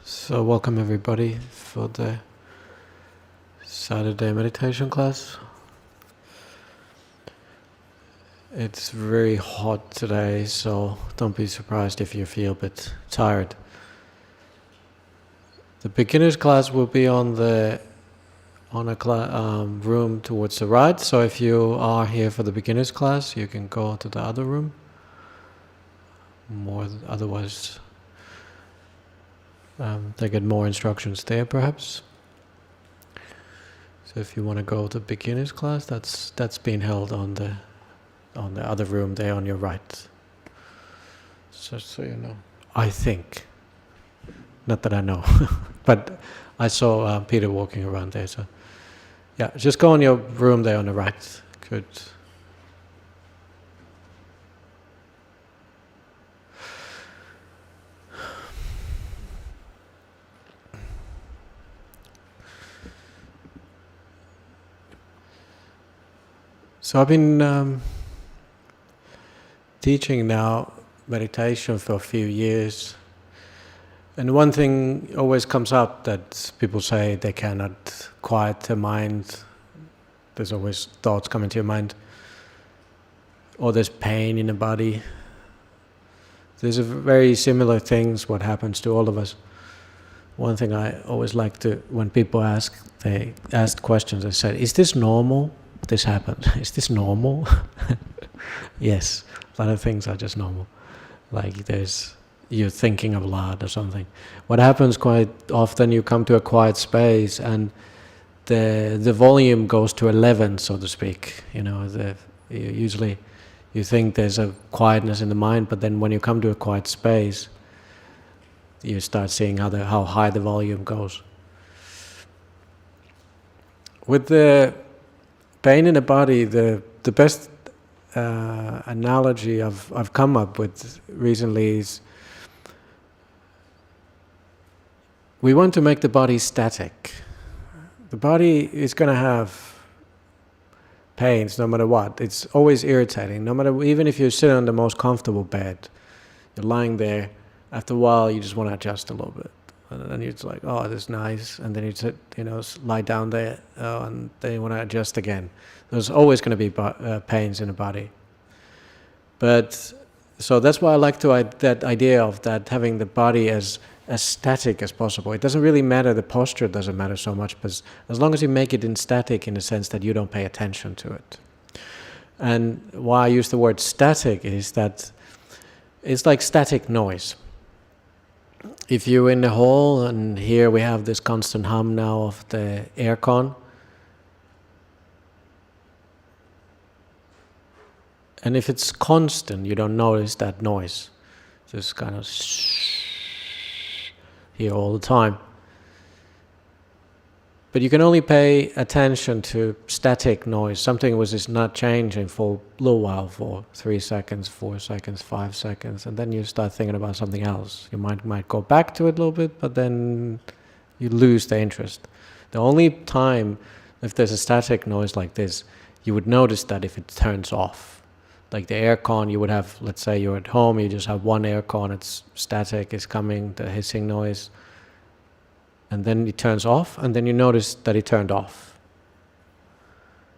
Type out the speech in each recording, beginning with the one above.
So welcome everybody for the Saturday meditation class. It's very hot today, so don't be surprised if you feel a bit tired. The beginners class will be on a room towards the right, so if you are here for the beginners class, you can go to the other room. Otherwise, they get more instructions there, perhaps. So if you want to go to beginners class, that's being held on the other room there on your right. So you know, I think. Not that I know, but I saw Peter walking around there. So yeah, just go on your room there on the right. Good. So I've been teaching now meditation for a few years, and one thing always comes up that people say they cannot quiet their mind. There's always thoughts coming to your mind, or there's pain in the body. There's a very similar things what happens to all of us. One thing I always like to, when people they ask questions, they say, is this normal? This happened. Is this normal? Yes, a lot of things are just normal. Like you're thinking a lot or something. What happens quite often, you come to a quiet space and the volume goes to 11, so to speak. You know, usually you think there's a quietness in the mind, but then when you come to a quiet space, you start seeing how high the volume goes. With the pain in the body, the best analogy I've come up with recently is we want to make the body static. The body is going to have pains no matter what. It's always irritating. No matter, even if you sit on the most comfortable bed, you're lying there. After a while, you just want to adjust a little bit. And then you're like, oh, this is nice. And then you sit, lie down there, and then you want to adjust again. There's always going to be pains in the body. But so that's why I like that idea of that having the body as static as possible. It doesn't really matter, the posture doesn't matter so much, but as long as you make it in static in the sense that you don't pay attention to it. And why I use the word static is that it's like static noise. If you're in the hall, and here we have this constant hum now of the aircon, and if it's constant, you don't notice that noise. Just kind of here all the time. But you can only pay attention to static noise, something which is not changing for a little while, for 3 seconds, 4 seconds, 5 seconds, and then you start thinking about something else. You might go back to it a little bit, but then you lose the interest. The only time, if there's a static noise like this, you would notice that if it turns off. Like the aircon, you would have, let's say you're at home, you just have one aircon, it's static, it's coming, the hissing noise, and then it turns off, and then you notice that it turned off.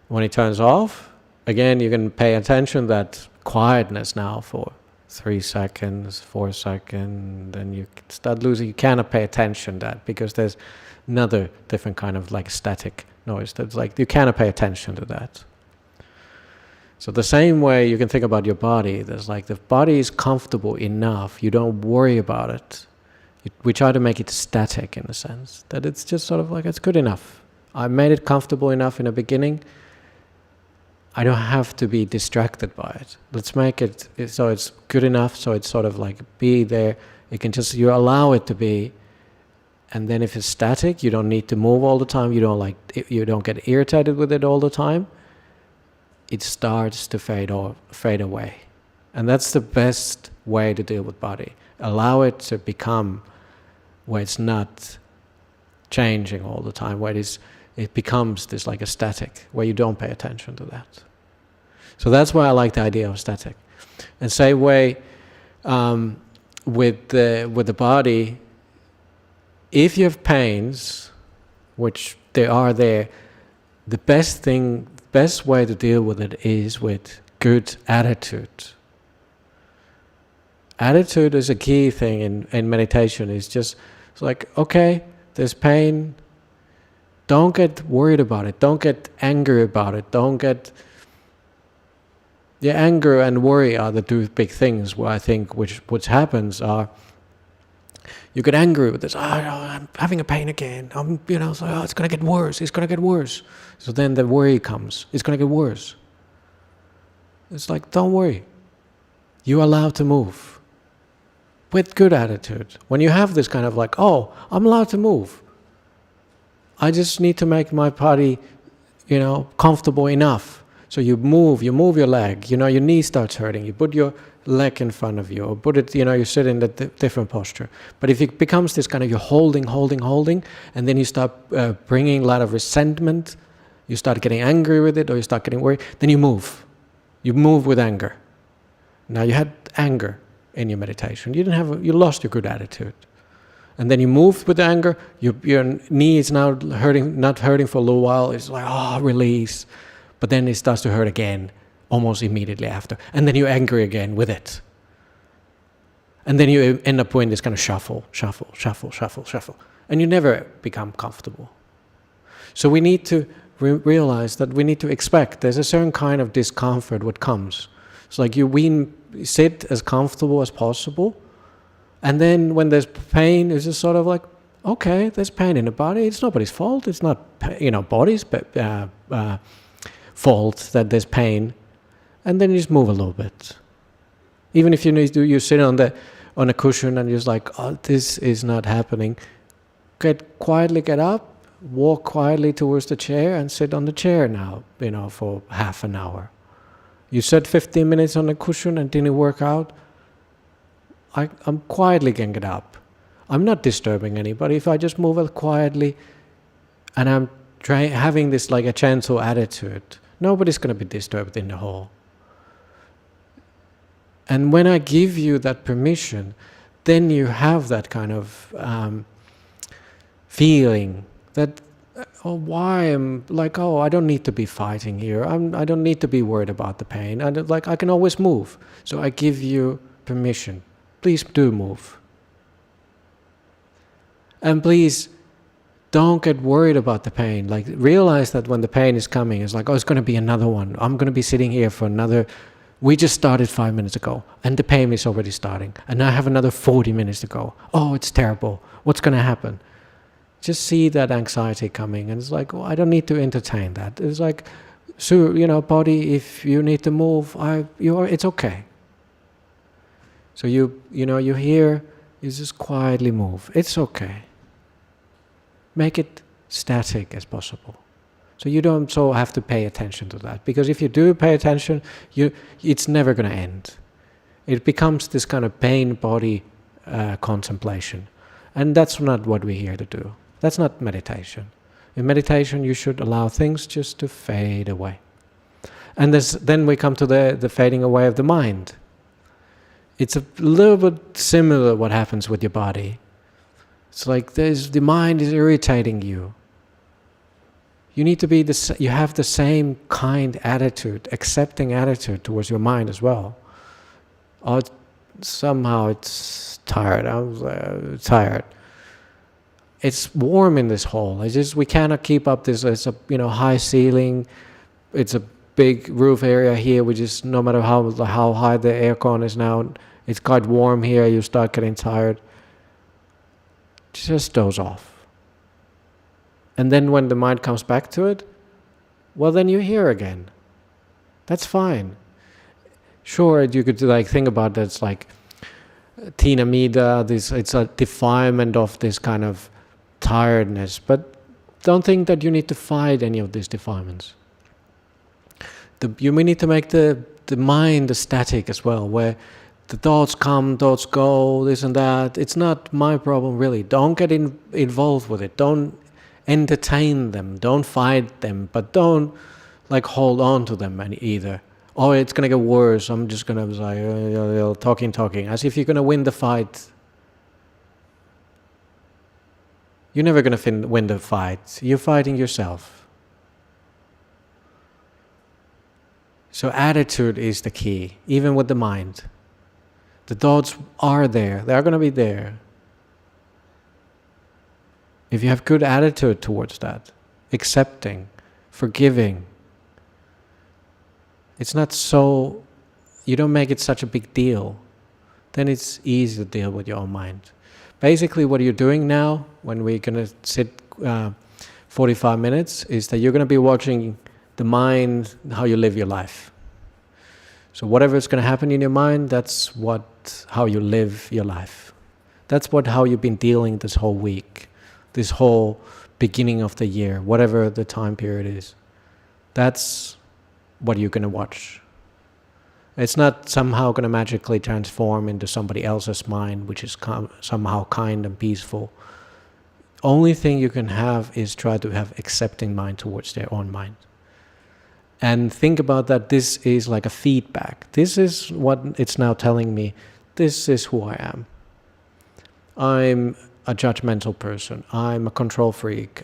When it turns off, again, you can pay attention that quietness now for 3 seconds, 4 seconds, then you start losing, you cannot pay attention to that, because there's another different kind of like static noise that's like, you cannot pay attention to that. So the same way you can think about your body, there's like the body is comfortable enough, you don't worry about it. We try to make it static in a sense, that it's just sort of like, it's good enough. I made it comfortable enough in the beginning, I don't have to be distracted by it. Let's make it so it's good enough, so it's sort of like be there, you allow it to be, and then if it's static, you don't need to move all the time, you don't get irritated with it all the time, it starts to fade away. And that's the best way to deal with body. Allow it to become where it's not changing all the time, where it becomes this like a static, where you don't pay attention to that. So that's why I like the idea of static. And same way with the body, if you have pains, which they are there, the best way to deal with it is with good attitude. Attitude is a key thing in meditation. It's like, okay, there's pain. Don't get worried about it. Don't get angry about it. Anger and worry are the two big things where I think which happens are, you get angry with this. I'm having a pain again. So it's going to get worse. It's going to get worse. So then the worry comes. It's going to get worse. It's like, don't worry. You're allowed to move. With good attitude. When you have this kind of like, oh, I'm allowed to move. I just need to make my body, comfortable enough. So you move your leg. Your knee starts hurting. You put your leg in front of you, or put it, you sit in a different posture. But if it becomes this kind of, you're holding, and then you start bringing a lot of resentment, you start getting angry with it, or you start getting worried, then you move. You move with anger. Now you had anger in your meditation. You lost your good attitude. And then you move with the anger, your knee is now not hurting for a little while, it's like, release. But then it starts to hurt again, almost immediately after. And then you're angry again with it. And then you end up doing this kind of shuffle. And you never become comfortable. So we need to realize that we need to expect there's a certain kind of discomfort what comes. It's like we sit as comfortable as possible. And then when there's pain, it's just sort of like, okay, there's pain in the body. It's nobody's fault. It's not, body's fault that there's pain. And then you just move a little bit. Even if you sit on a cushion and you're just like, oh, this is not happening. Get up, walk quietly towards the chair and sit on the chair now, for half an hour. You sat 15 minutes on the cushion and didn't work out. I'm quietly going to get up. I'm not disturbing anybody. If I just move it quietly and I'm having this like a gentle attitude, nobody's going to be disturbed in the hall. And when I give you that permission, then you have that kind of feeling that, I don't need to be fighting here. I don't need to be worried about the pain. I can always move. So I give you permission. Please do move. And please don't get worried about the pain. Like, realize that when the pain is coming, it's like, it's going to be another one. I'm going to be sitting here for another. We just started 5 minutes ago, and the pain is already starting. And I have another 40 minutes to go. Oh, it's terrible. What's going to happen? Just see that anxiety coming, and it's like, I don't need to entertain that. It's like, body, if you need to move, it's okay. So you hear, you just quietly move. It's okay. Make it static as possible. So you don't have to pay attention to that. Because if you do pay attention, it's never going to end. It becomes this kind of pain body contemplation. And that's not what we're here to do. That's not meditation. In meditation, you should allow things just to fade away. And then we come to the fading away of the mind. It's a little bit similar what happens with your body. It's like the mind is irritating you. You need to you have the same kind attitude, accepting attitude towards your mind as well. Somehow it's tired. I'm tired. It's warm in this hall. We cannot keep up this. It's a high ceiling. It's a big roof area here. No matter how high the aircon is now, it's quite warm here. You start getting tired. Just doze off. And then when the mind comes back to it, well, then you're here again. That's fine. Sure, you could think about that. It's like Tinamida. It's a defilement of this kind of tiredness. But don't think that you need to fight any of these defilements. You need to make the mind static as well, where the thoughts come, thoughts go, this and that. It's not my problem, really. Don't get involved with it. Don't entertain them. Don't fight them. But don't hold on to them either. Oh, it's going to get worse. I'm just going to talking, as if you're going to win the fight. You're never going to win the fight. You're fighting yourself. So attitude is the key, even with the mind. The thoughts are there. They are going to be there. If you have good attitude towards that, accepting, forgiving, it's not so, you don't make it such a big deal, then it's easy to deal with your own mind. Basically what you're doing now, when we're going to sit 45 minutes, is that you're going to be watching the mind, how you live your life. So whatever is going to happen in your mind, that's how you live your life. That's how you've been dealing this whole week, this whole beginning of the year, whatever the time period is. That's what you're going to watch. It's not somehow going to magically transform into somebody else's mind, which is somehow kind and peaceful. Only thing you can have is try to have accepting mind towards their own mind. And think about that this is like a feedback. This is what it's now telling me. This is who I am. I'm a judgmental person. I'm a control freak.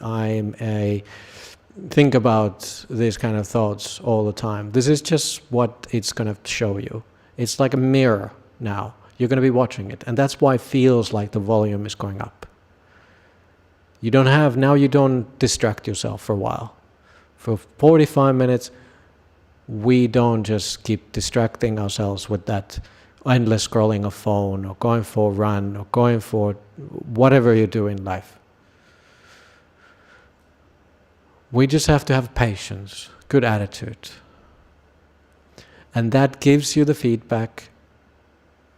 Think about these kind of thoughts all the time. This is just what it's going to show you. It's like a mirror now. You're going to be watching it. And that's why it feels like the volume is going up. Now you don't distract yourself for a while. For 45 minutes, we don't just keep distracting ourselves with that endless scrolling of phone or going for a run or going for whatever you do in life. We just have to have patience, good attitude. And that gives you the feedback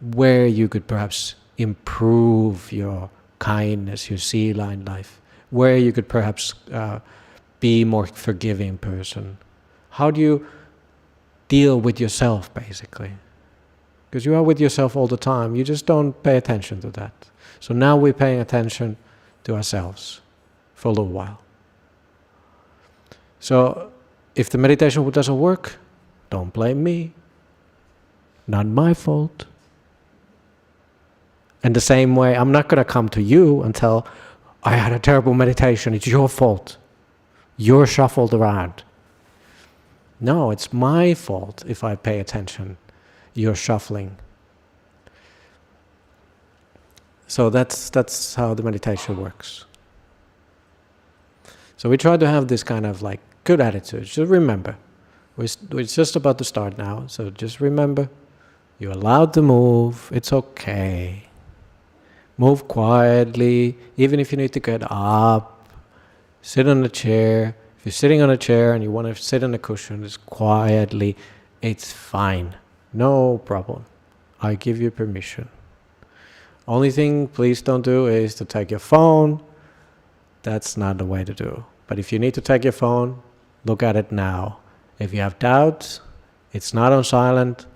where you could perhaps improve your kindness, your sea line life, where you could perhaps be a more forgiving person. How do you deal with yourself, basically? Because you are with yourself all the time. You just don't pay attention to that. So now we're paying attention to ourselves for a little while. So if the meditation doesn't work, don't blame me. Not my fault. In the same way, I'm not going to come to you and tell, I had a terrible meditation, it's your fault. You're shuffled around. No, it's my fault if I pay attention. You're shuffling. So that's how the meditation works. So we try to have this kind of like good attitude. Just remember, we're just about to start now. So just remember, you're allowed to move. It's okay. Move quietly, even if you need to get up. Sit on a chair. If you're sitting on a chair and you want to sit on a cushion, just quietly. It's fine. No problem. I give you permission. Only thing please don't do is to take your phone. That's not the way to do. But if you need to take your phone, look at it now. If you have doubts, it's not on silent.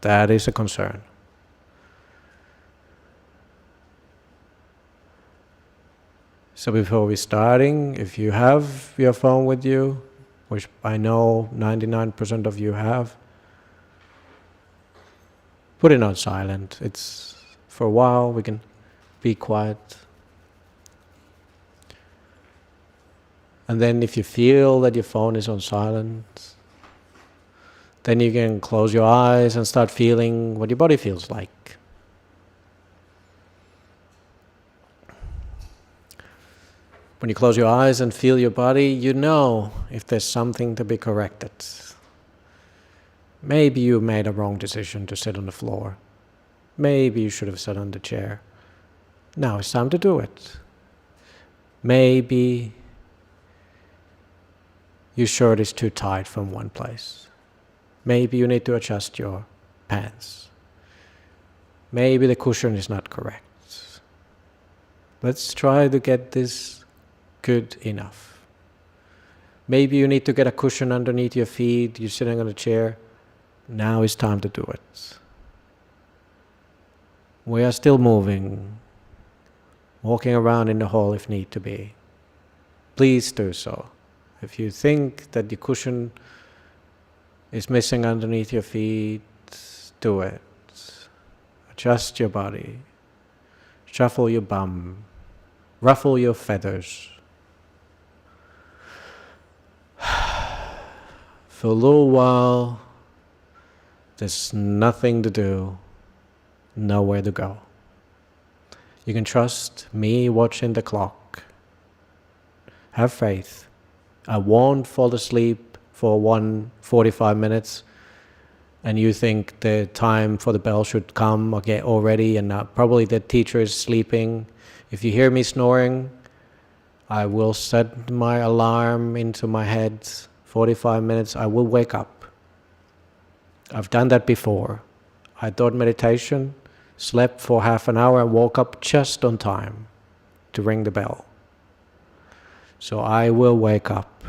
That is a concern. So before we're starting, if you have your phone with you, which I know 99% of you have, put it on silent. It's for a while, we can be quiet. And then if you feel that your phone is on silent, then you can close your eyes and start feeling what your body feels like. When you close your eyes and feel your body, you know if there's something to be corrected. Maybe you made a wrong decision to sit on the floor. Maybe you should have sat on the chair. Now it's time to do it. Maybe your shirt is too tight from one place. Maybe you need to adjust your pants. Maybe the cushion is not correct. Let's try to get this good enough. Maybe you need to get a cushion underneath your feet, you're sitting on a chair. Now it's time to do it. We are still moving, walking around in the hall if need to be. Please do so. If you think that the cushion is missing underneath your feet, do it. Adjust your body. Shuffle your bum. Ruffle your feathers. For a little while, there's nothing to do, nowhere to go. You can trust me watching the clock. Have faith. I won't fall asleep for 45 minutes and you think the time for the bell should come or get already, and probably the teacher is sleeping. If you hear me snoring, I will set my alarm into my head. 45 minutes, I will wake up. I've done that before. I thought meditation, slept for half an hour and woke up just on time to ring the bell. So I will wake up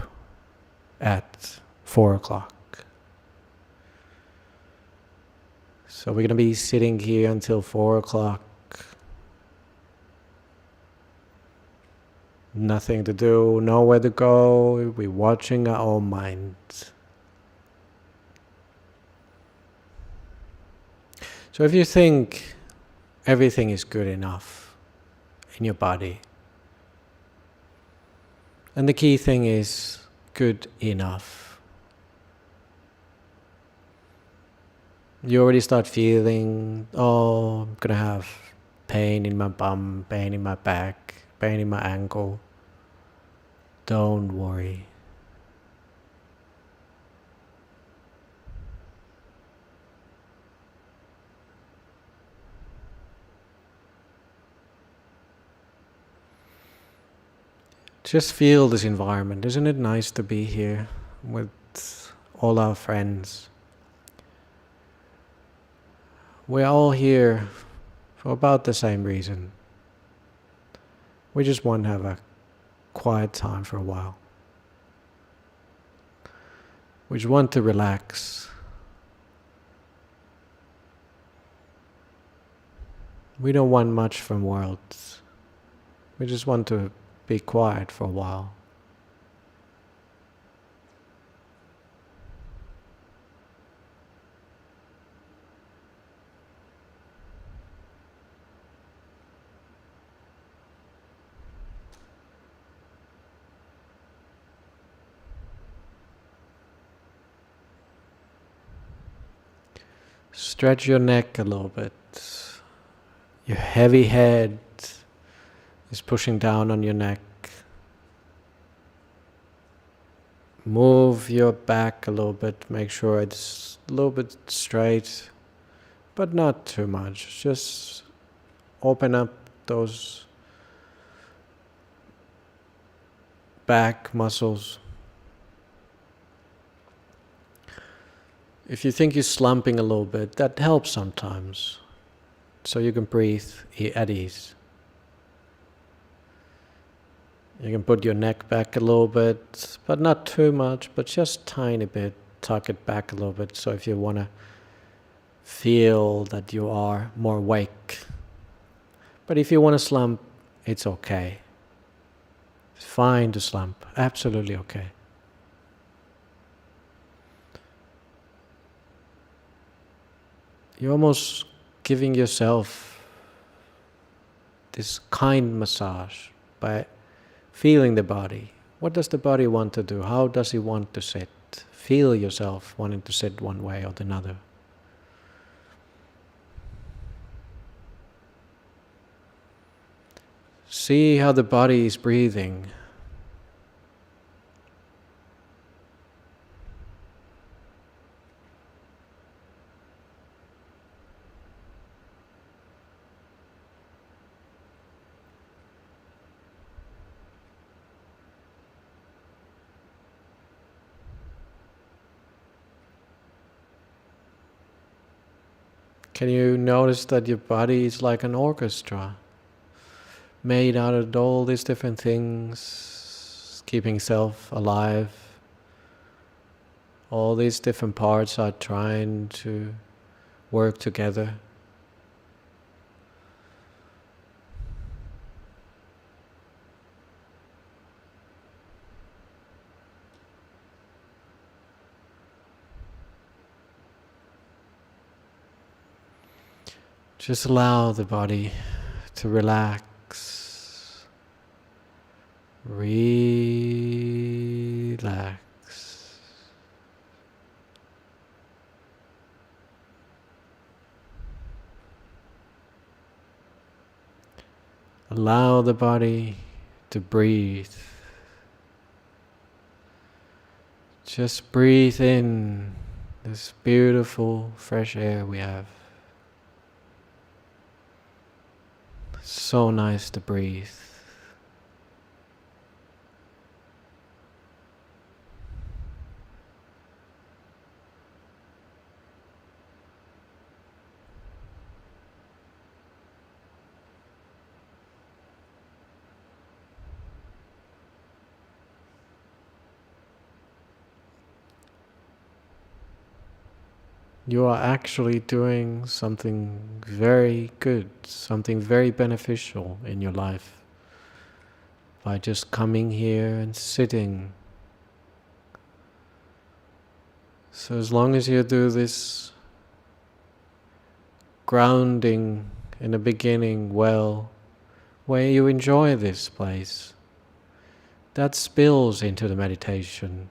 at 4 o'clock. So we're going to be sitting here until 4 o'clock. Nothing to do, nowhere to go. We're watching our own mind. So if you think everything is good enough in your body, and the key thing is good enough, you already start feeling, oh, I'm gonna have pain in my bum, pain in my back, pain in my ankle. Don't worry. Just feel this environment. Isn't it nice to be here with all our friends? We're all here for about the same reason. We just want to have a quiet time for a while. We just want to relax. We don't want much from world. We just want to be quiet for a while. Stretch your neck a little bit. Your heavy head is pushing down on your neck. Move your back a little bit. Make sure it's a little bit straight, but not too much. Just open up those back muscles. If you think you're slumping a little bit, that helps sometimes, so you can breathe at ease. You can put your neck back a little bit, but not too much, but just tiny bit. Tuck it back a little bit, so if you want to feel that you are more awake. But if you want to slump, it's okay. It's fine to slump, absolutely okay. You're almost giving yourself this kind massage by feeling the body. What does the body want to do? How does it want to sit? Feel yourself wanting to sit one way or another. See how the body is breathing. Can you notice that your body is like an orchestra, made out of all these different things, keeping self alive? All these different parts are trying to work together. Just allow the body to relax. Relax. Allow the body to breathe. Just breathe in this beautiful fresh air we have. So nice to breathe. You are actually doing something very good, something very beneficial in your life by just coming here and sitting. So as long as you do this grounding in the beginning well, where you enjoy this place, that spills into the meditation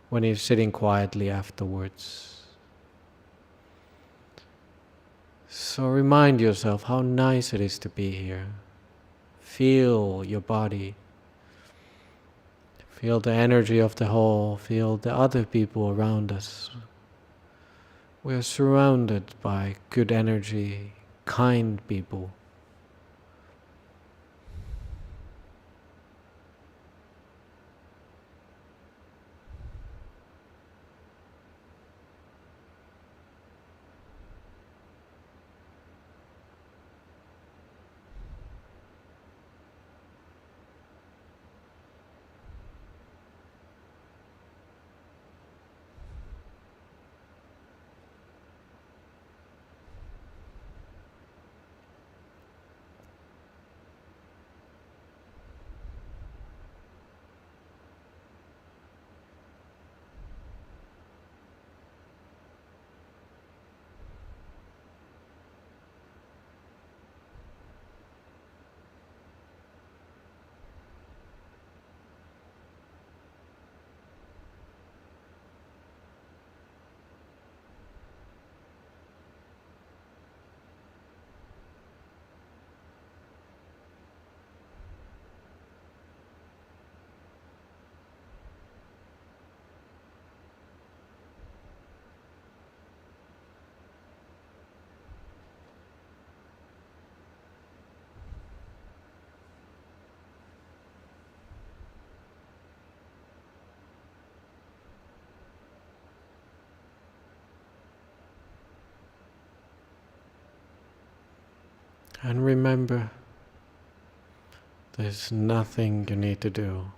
when you're sitting quietly afterwards. So remind yourself how nice it is to be here. Feel your body. Feel the energy of the hall. Feel the other people around us. We are surrounded by good energy, kind people. And remember, there's nothing you need to do.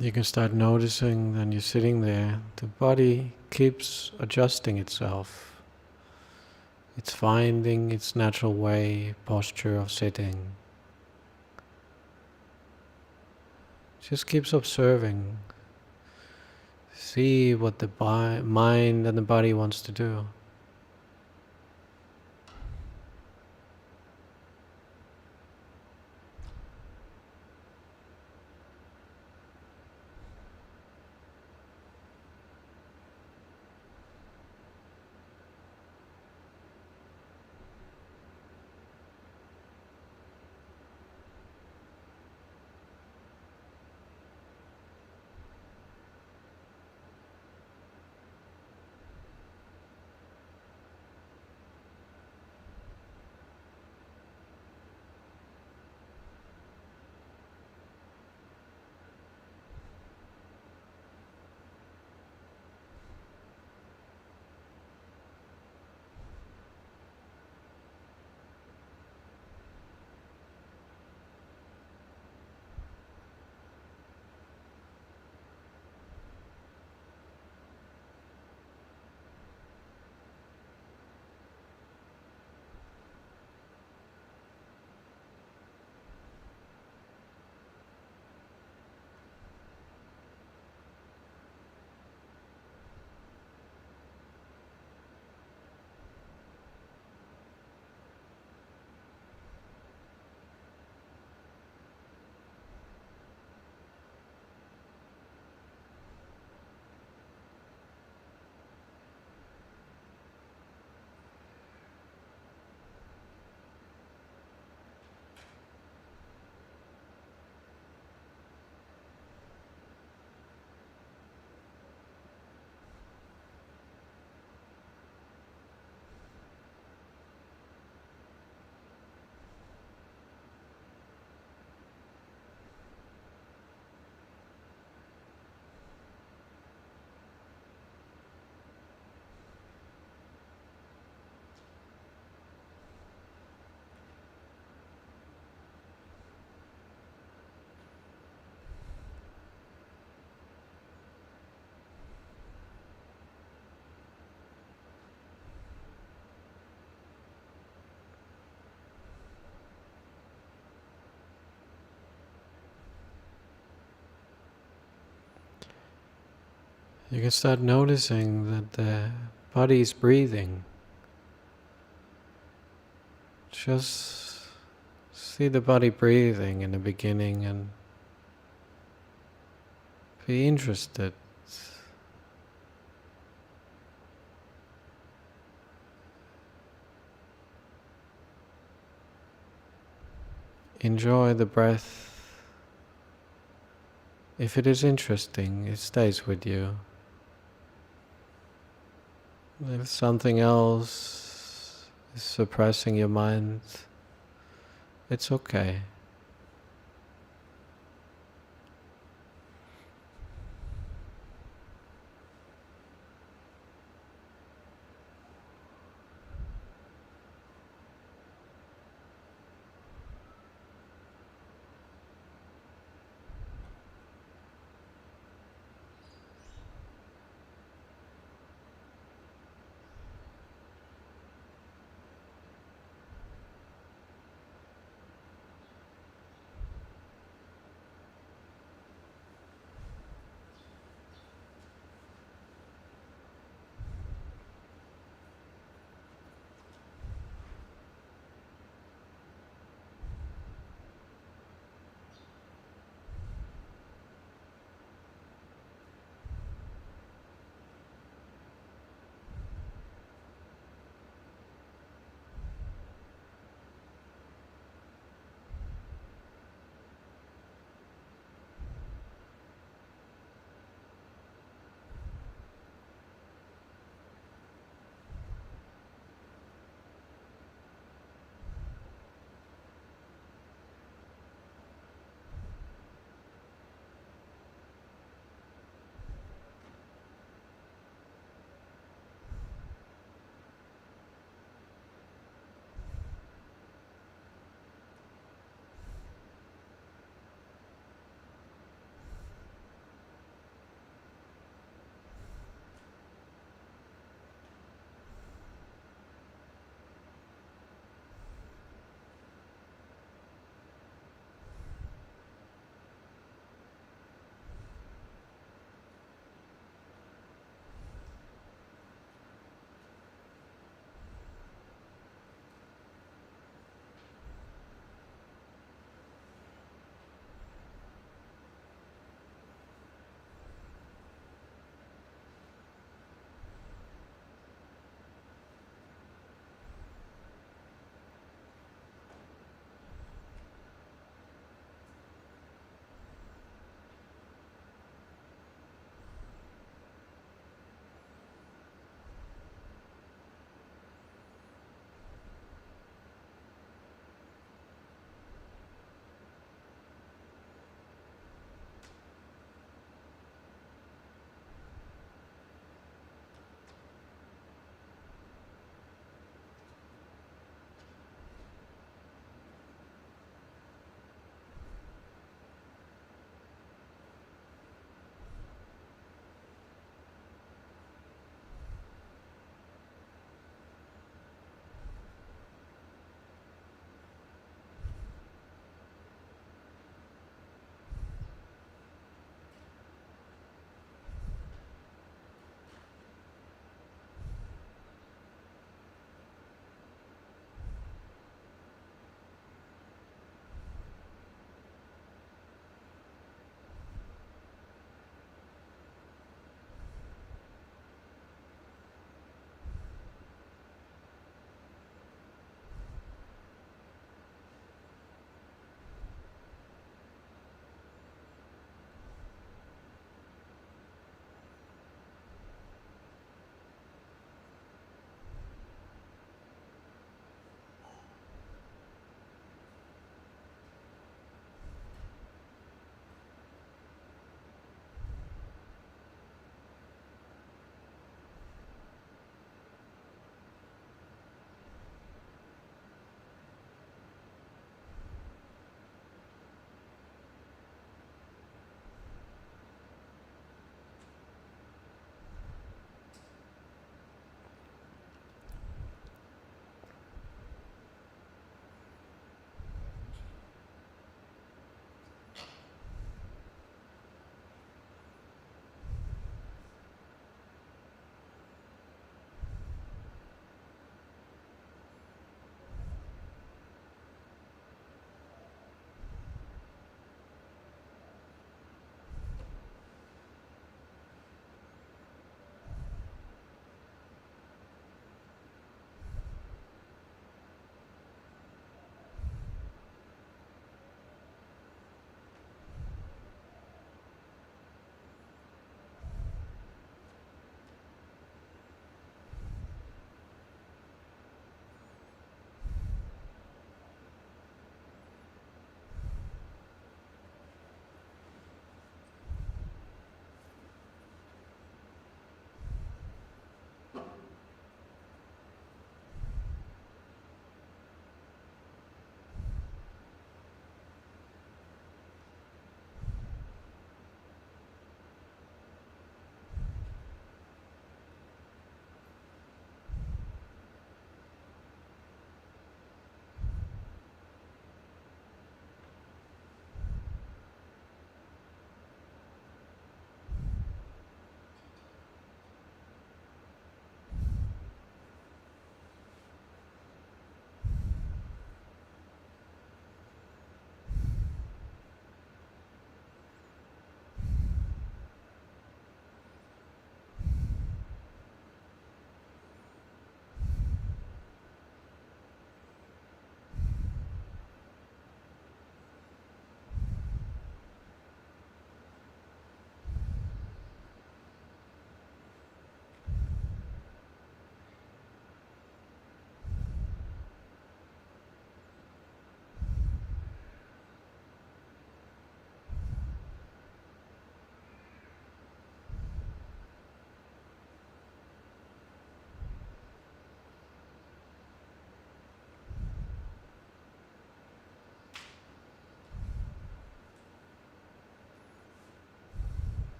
You can start noticing that you're sitting there, the body keeps adjusting itself. It's finding its natural way, posture of sitting. Just keeps observing. See what the mind and the body wants to do. You can start noticing that the body is breathing. Just see the body breathing in the beginning and be interested. Enjoy the breath. If it is interesting, it stays with you. If something else is suppressing your mind, it's okay.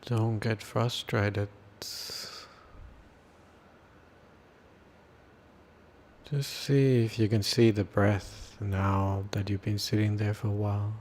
Don't get frustrated. Just see if you can see the breath now that you've been sitting there for a while.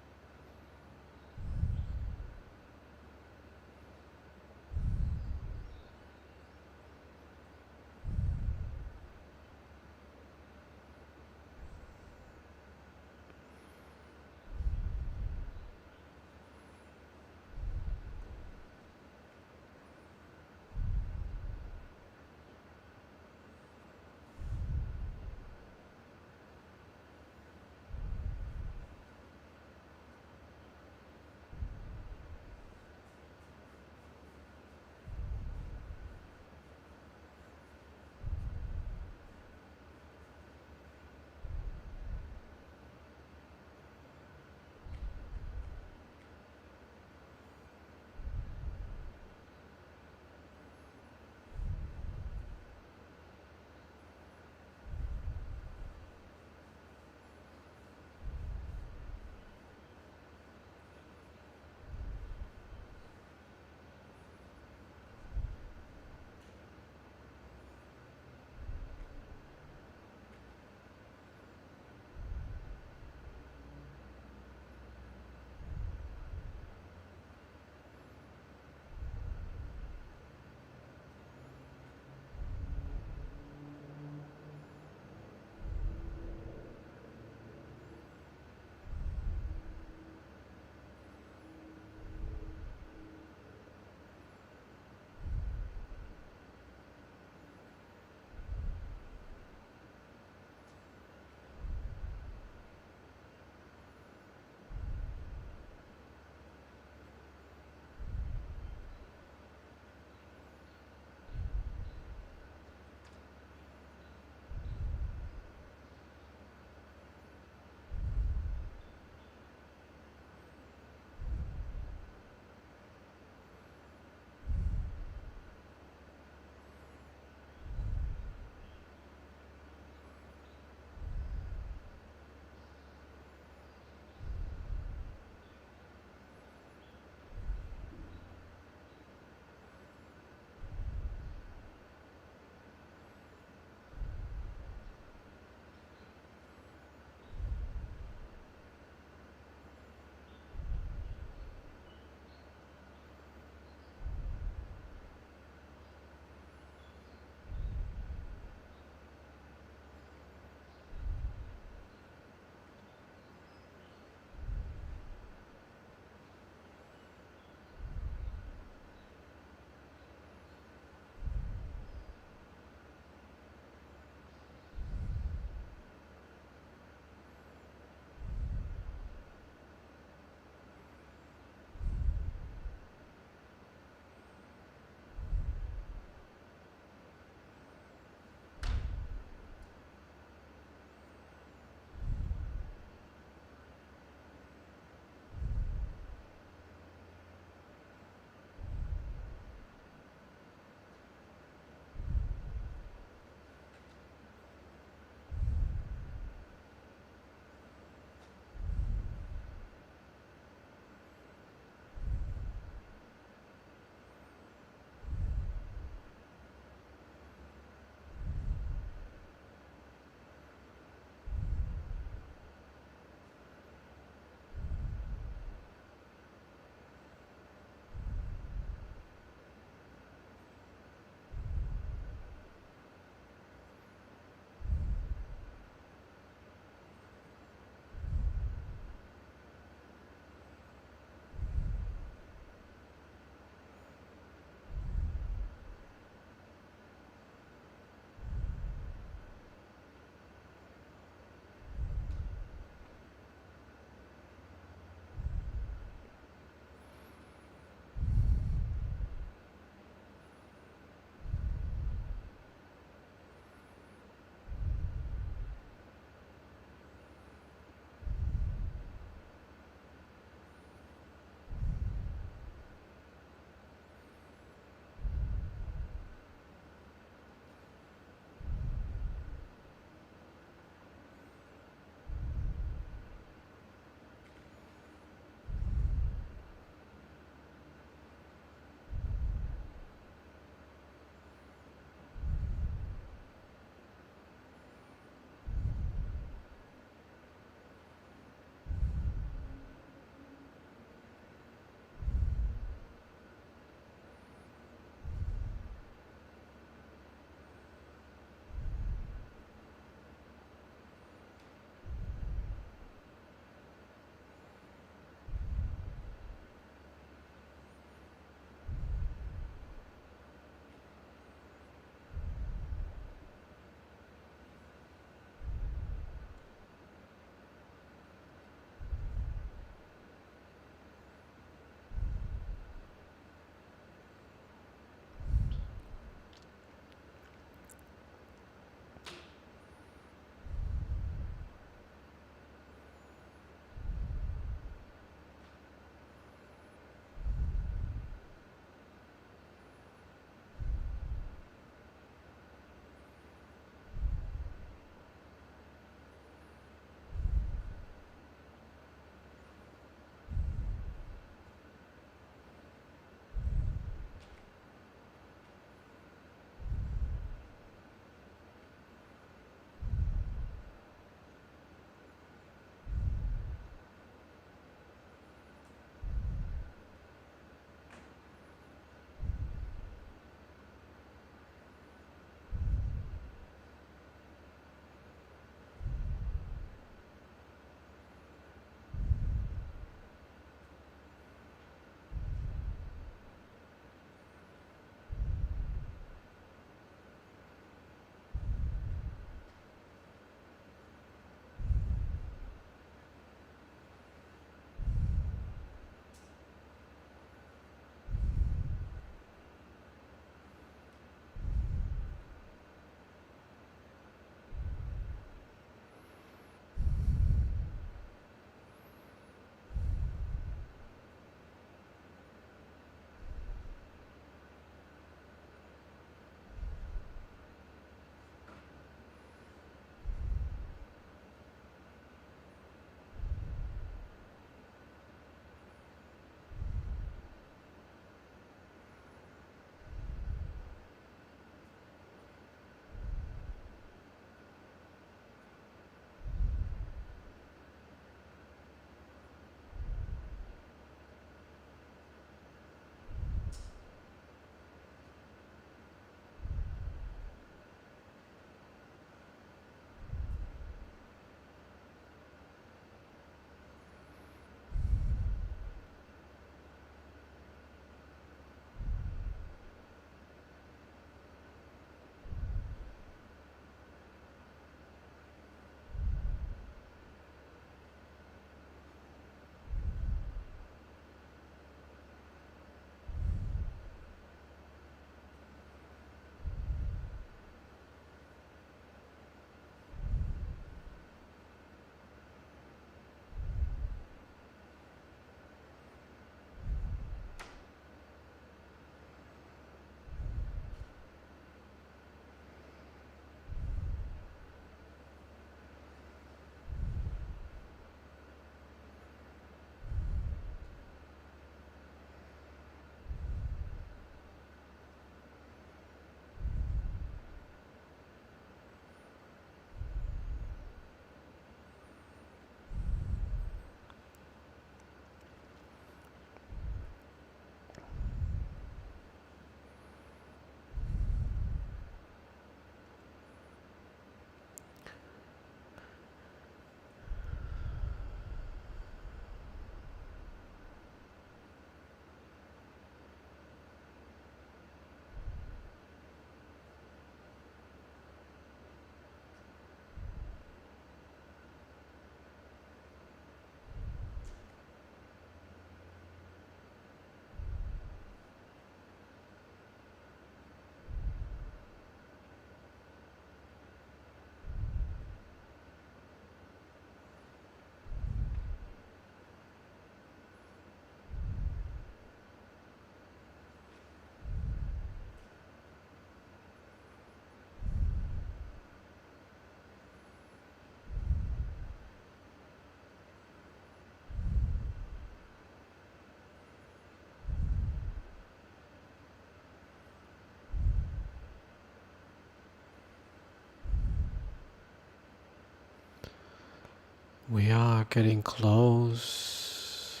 We are getting close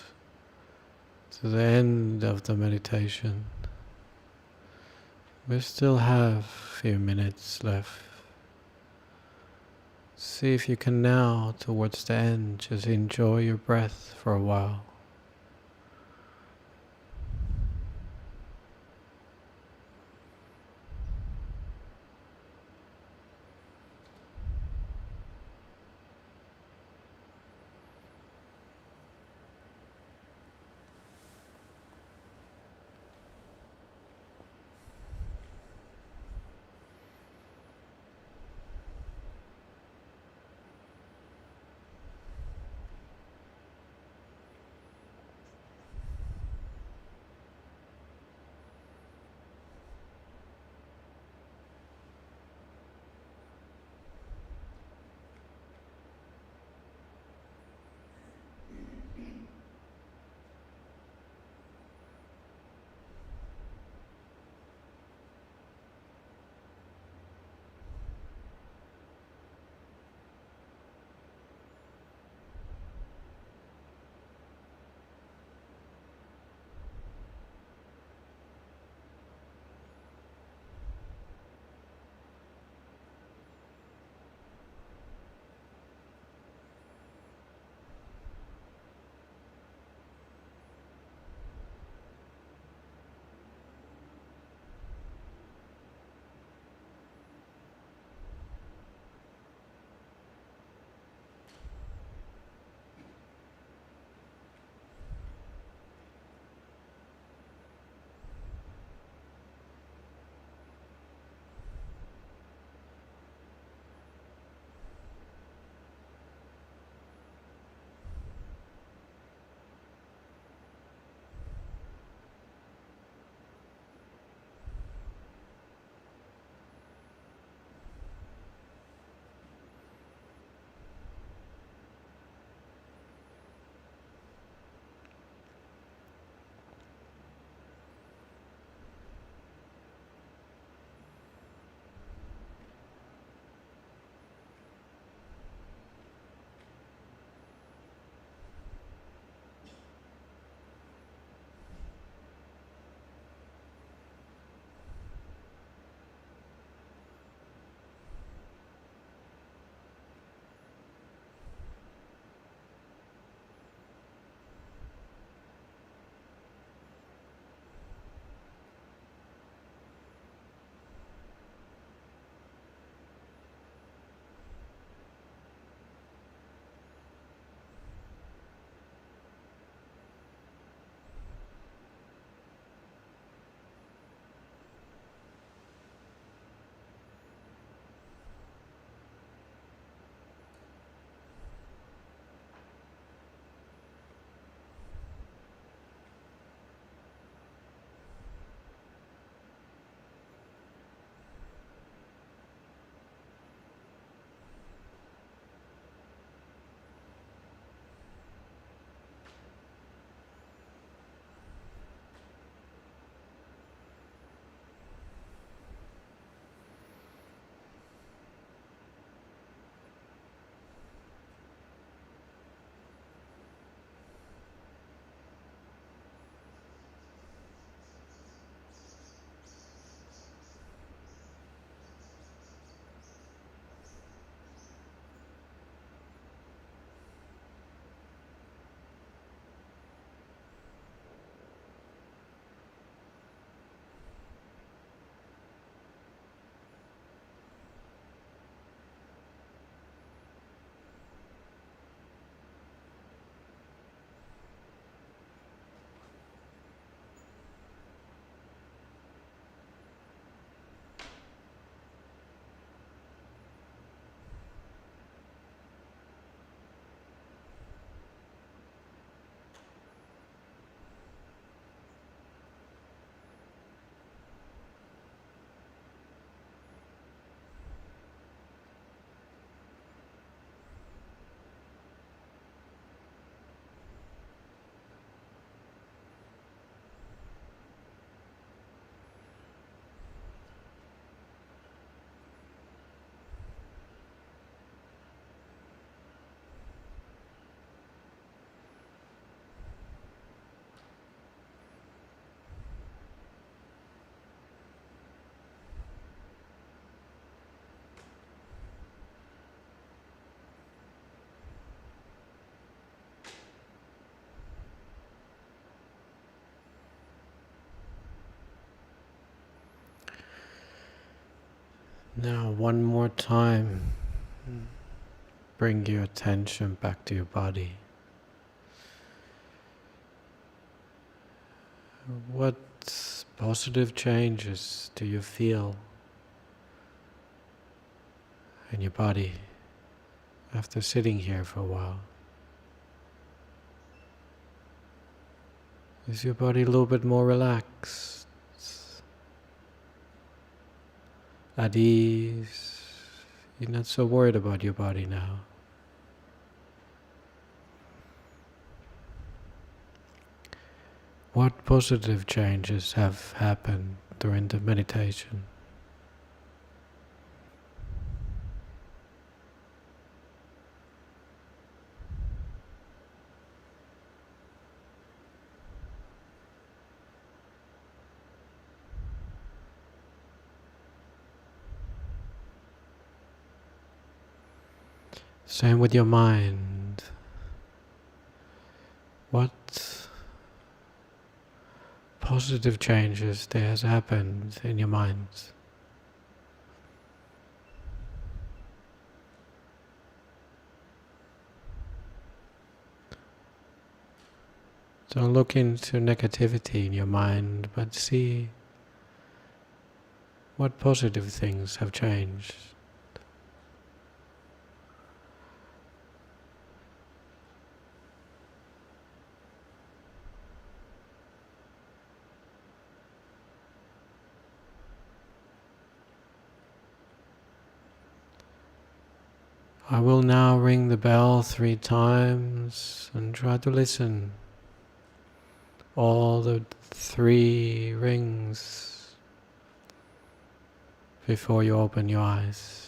to the end of the meditation. We still have a few minutes left. See if you can now, towards the end, just enjoy your breath for a while. Now, one more time, bring your attention back to your body. What positive changes do you feel in your body after sitting here for a while? Is your body a little bit more relaxed, at ease? You're not so worried about your body now. What positive changes have happened during the meditation? Same with your mind. What positive changes there has happened in your mind? Don't look into negativity in your mind, but see what positive things have changed. I will now ring the bell 3 times and try to listen. All the 3 rings before you open your eyes.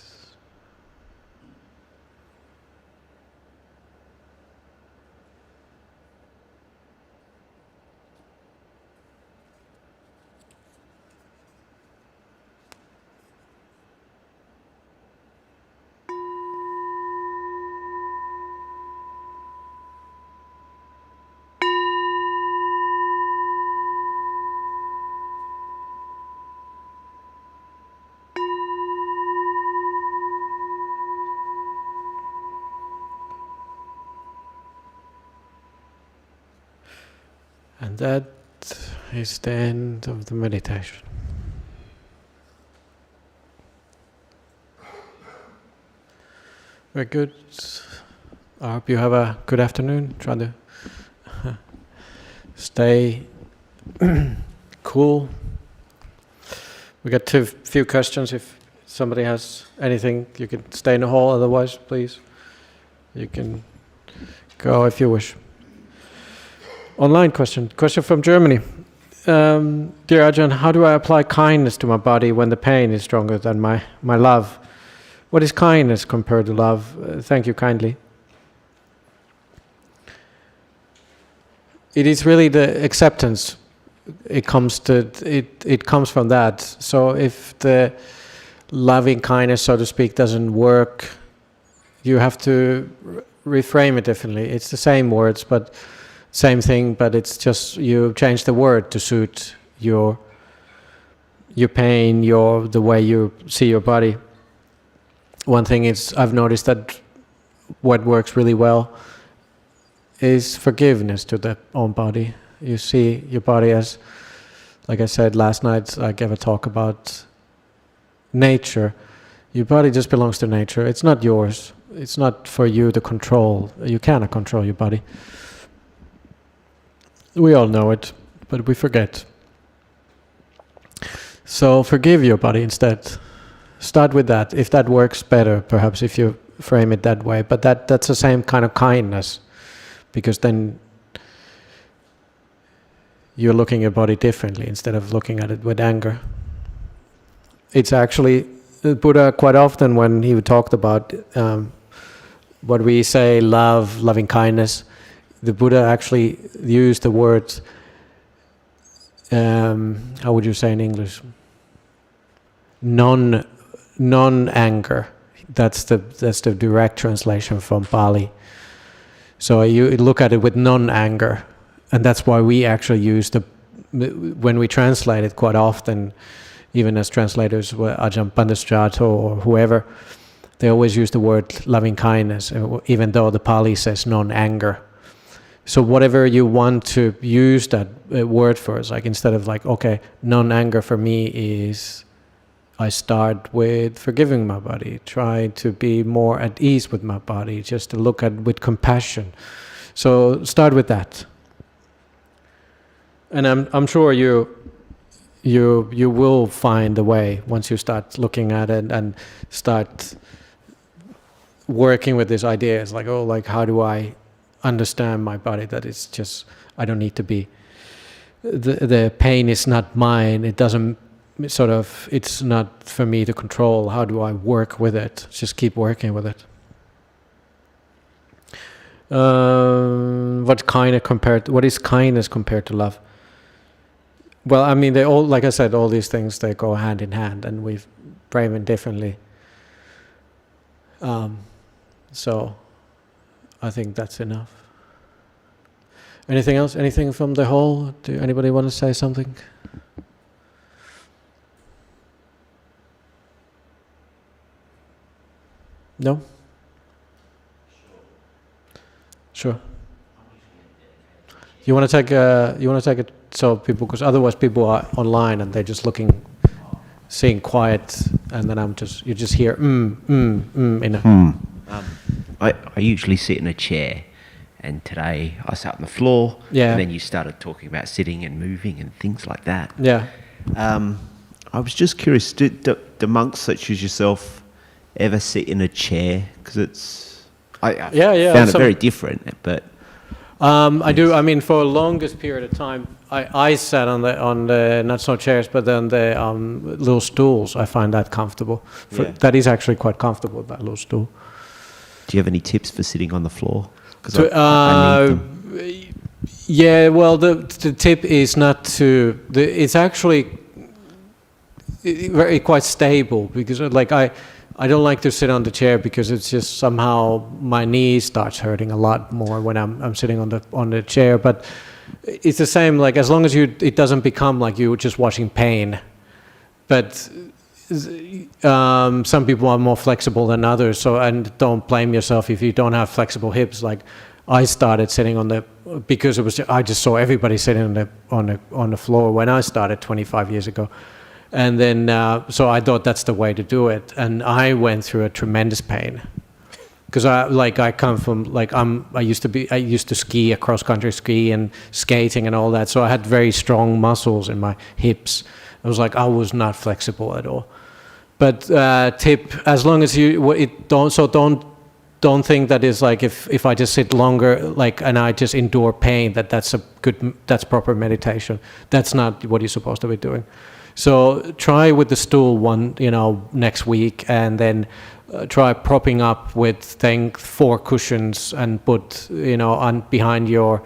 And that is the end of the meditation. Very good. I hope you have a good afternoon. Try to stay cool. We got a few questions. If somebody has anything, you can stay in the hall. Otherwise, please, you can go if you wish. Online question from Germany. Dear Ajahn, how do I apply kindness to my body when the pain is stronger than my love? What is kindness compared to love? Thank you kindly. It is really the acceptance. It comes from that. So if the loving kindness, so to speak, doesn't work, you have to reframe it differently. It's the same words, but same thing, but it's just you change the word to suit your pain, the way you see your body. One thing is, I've noticed that what works really well is forgiveness to the own body. You see your body as, like I said last night, I gave a talk about nature. Your body just belongs to nature. It's not yours. It's not for you to control. You cannot control your body. We all know it, but we forget. So forgive your body instead. Start with that. If that works better, perhaps if you frame it that way. But that's the same kind of kindness, because then you're looking at your body differently instead of looking at it with anger. It's actually Buddha quite often when he talked about what we say, love, loving kindness. The Buddha actually used the words, how would you say in English? Non-anger. That's the direct translation from Pali. So you look at it with non-anger, and that's why we actually use when we translate it quite often, even as translators, Ajahn Mudito or whoever, they always use the word loving kindness, even though the Pali says non-anger. So whatever you want to use that word for, is like, instead of like, okay, non-anger for me is, I start with forgiving my body, try to be more at ease with my body, just to look at with compassion. So start with that. And I'm sure you will find a way once you start looking at it and start working with this idea. It's like, oh, like, how do I understand my body, that it's just, I don't need to be, the pain is not mine, it doesn't sort of, it's not for me to control. How do I work with it? Just keep working with it. What is kindness compared to love? Well, I mean, they all, like I said, all these things, they go hand in hand, and we frame it differently. So I think that's enough. Anything else? Anything from the hall? Do anybody want to say something? No? Sure. You want to take it so people, because otherwise people are online and they're just seeing quiet, and then you just hear in a. I usually sit in a chair, and today I sat on the floor. Yeah. And then you started talking about sitting and moving and things like that. Yeah. I was just curious, do monks such as yourself ever sit in a chair? Because I found it very different, but. I do. I mean, for the longest period of time, I sat on the not so chairs, but then the little stools. I find that comfortable. That is actually quite comfortable, that little stool. Do you have any tips for sitting on the floor? Because I need them. Yeah. Well, the tip is not to. It's actually very quite stable, because like I don't like to sit on the chair, because it's just somehow my knee starts hurting a lot more when I'm sitting on the chair. But it's the same, like, as long as it doesn't become like you're just watching pain. But some people are more flexible than others, and don't blame yourself if you don't have flexible hips. Like, I started sitting because I just saw everybody sitting on the floor when I started 25 years ago. And then, so I thought that's the way to do it, and I went through a tremendous pain, because I come from, like, I used to ski, cross country ski and skating and all that, so I had very strong muscles in my hips. It was like I was not flexible at all. But tip, as long as don't think that is like if I just sit longer, like, and I just endure pain, that's proper meditation. That's not what you're supposed to be doing. So try with the stool next week, and then try propping up with 4 cushions and put behind your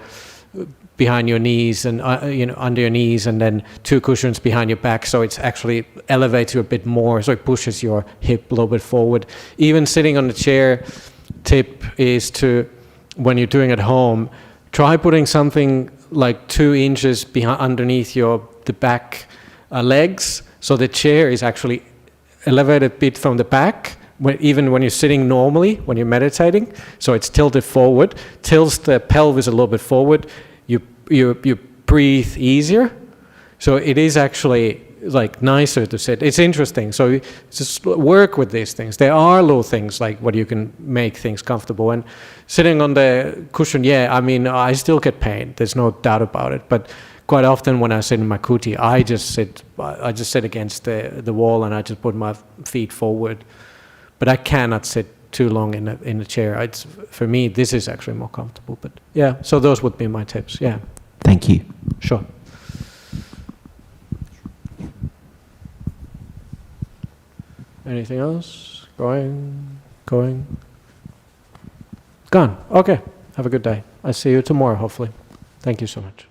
knees and under your knees, and then 2 cushions behind your back, so it's actually elevates you a bit more, so it pushes your hip a little bit forward. Even sitting on the chair, tip is to, when you're doing it at home, try putting something like 2 inches underneath the back legs, so the chair is actually elevated a bit from the back, even when you're sitting normally, when you're meditating, so it's tilted forward, tilts the pelvis a little bit forward, you breathe easier, so it is actually like nicer to sit. It's interesting, so just work with these things. There are little things like what you can make things comfortable, and sitting on the cushion, I mean, I still get pain, there's no doubt about it, but quite often when I sit in my kuti, I just sit against the wall, and I just put my feet forward. But I cannot sit too long in a chair. For me, this is actually more comfortable. But yeah, so those would be my tips. Yeah. Thank you. Sure. Anything else? Going. Gone. Okay. Have a good day. I see you tomorrow, hopefully. Thank you so much.